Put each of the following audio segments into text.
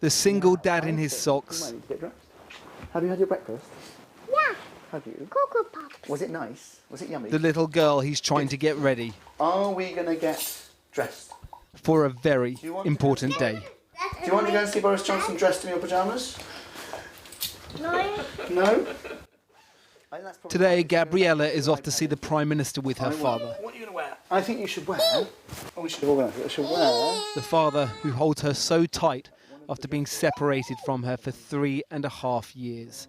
The single dad in his socks. You might need to get dressed. Have you had your breakfast? Yeah. Have you? Cocoa Puffs. Was it nice? Was it yummy? The little girl he's trying to get ready. Are we going to get dressed? For a very important day. Do you want to go and see Boris Johnson dressed in your pyjamas? No. No? Today, Gabriella is off to see the Prime Minister with her father. What are you going to wear? I think you should wear... Oh, we should organise it. I should wear... The father who holds her so tight after being separated from her for 3.5 years.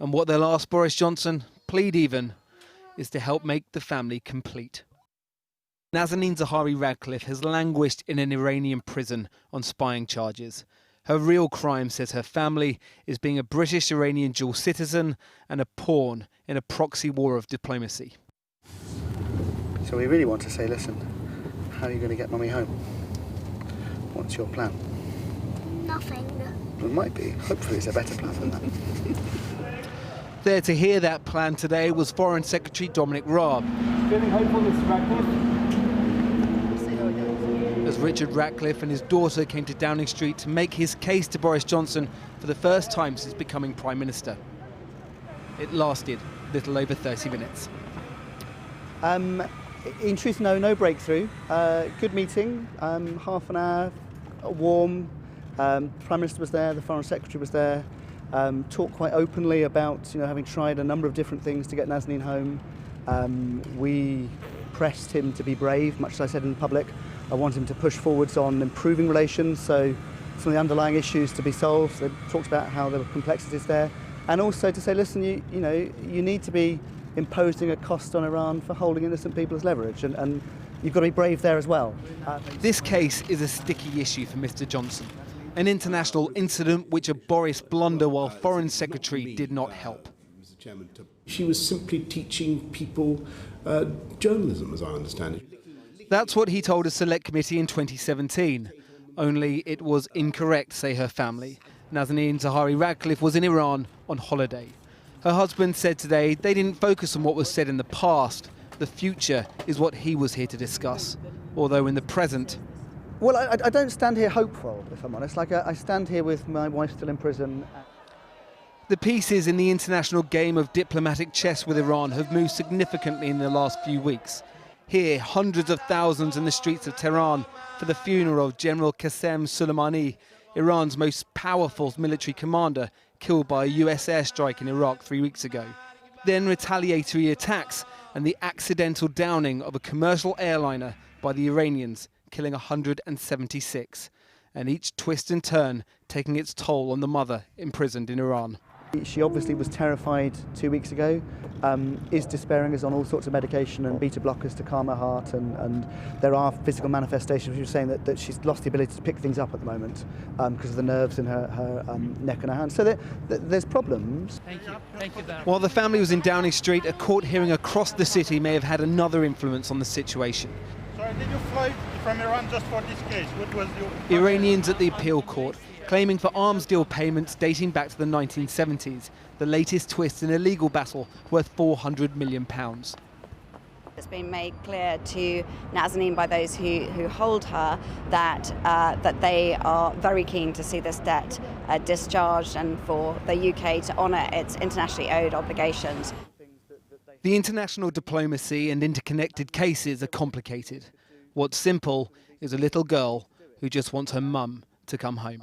And what they'll ask Boris Johnson, plead even, is to help make the family complete. Nazanin Zaghari-Ratcliffe has languished in an Iranian prison on spying charges. Her real crime, says her family, is being a British-Iranian dual citizen and a pawn in a proxy war of diplomacy. So we really want to say, listen, how are you going to get Mummy home? What's your plan? Nothing. It might be. Hopefully it's a better plan than that. There to hear that plan today was Foreign Secretary Dominic Raab. Feeling hopeful, Mr. Ratcliffe? As Richard Ratcliffe and his daughter came to Downing Street to make his case to Boris Johnson for the first time since becoming Prime Minister. It lasted little over 30 minutes. In truth, no breakthrough. Good meeting, half an hour, warm. Prime Minister was there, the Foreign Secretary was there. Talked quite openly about having tried a number of different things to get Nazanin home. We pressed him to be brave, much as I said in public. I want him to push forwards on improving relations, so some of the underlying issues to be solved. They talked about how there were complexities there, and also to say, listen, you need to be imposing a cost on Iran for holding innocent people as leverage, and you've got to be brave there as well. This case is a sticky issue for Mr. Johnson. An international incident which a Boris blunder while Foreign Secretary did not help. She was simply teaching people journalism, as I understand it. That's what he told a select committee in 2017. Only it was incorrect, say her family. Nazanin Zaghari-Ratcliffe was in Iran on holiday. Her husband said today they didn't focus on what was said in the past. The future is what he was here to discuss. Although in the present... Well, I don't stand here hopeful, if I'm honest. I stand here with my wife still in prison. The pieces in the international game of diplomatic chess with Iran have moved significantly in the last few weeks. Here, hundreds of thousands in the streets of Tehran for the funeral of General Qasem Soleimani, Iran's most powerful military commander, killed by a US airstrike in Iraq 3 weeks ago. Then retaliatory attacks and the accidental downing of a commercial airliner by the Iranians, killing 176. And each twist and turn taking its toll on the mother imprisoned in Iran. She obviously was terrified 2 weeks ago, is despairing, is on all sorts of medication and beta blockers to calm her heart, and there are physical manifestations. She was saying that she's lost the ability to pick things up at the moment because of the nerves in her neck and her hands. So there's problems. Thank you. Thank you, While the family was in Downing Street, a court hearing across the city may have had another influence on the situation. Sorry, did you fly from Iran just for this case? What was your... Iranians at the appeal court claiming for arms deal payments dating back to the 1970s, the latest twist in a legal battle worth £400 million. It's been made clear to Nazanin by those who hold her that they are very keen to see this debt discharged and for the UK to honour its internationally owed obligations. The international diplomacy and interconnected cases are complicated. What's simple is a little girl who just wants her mum to come home.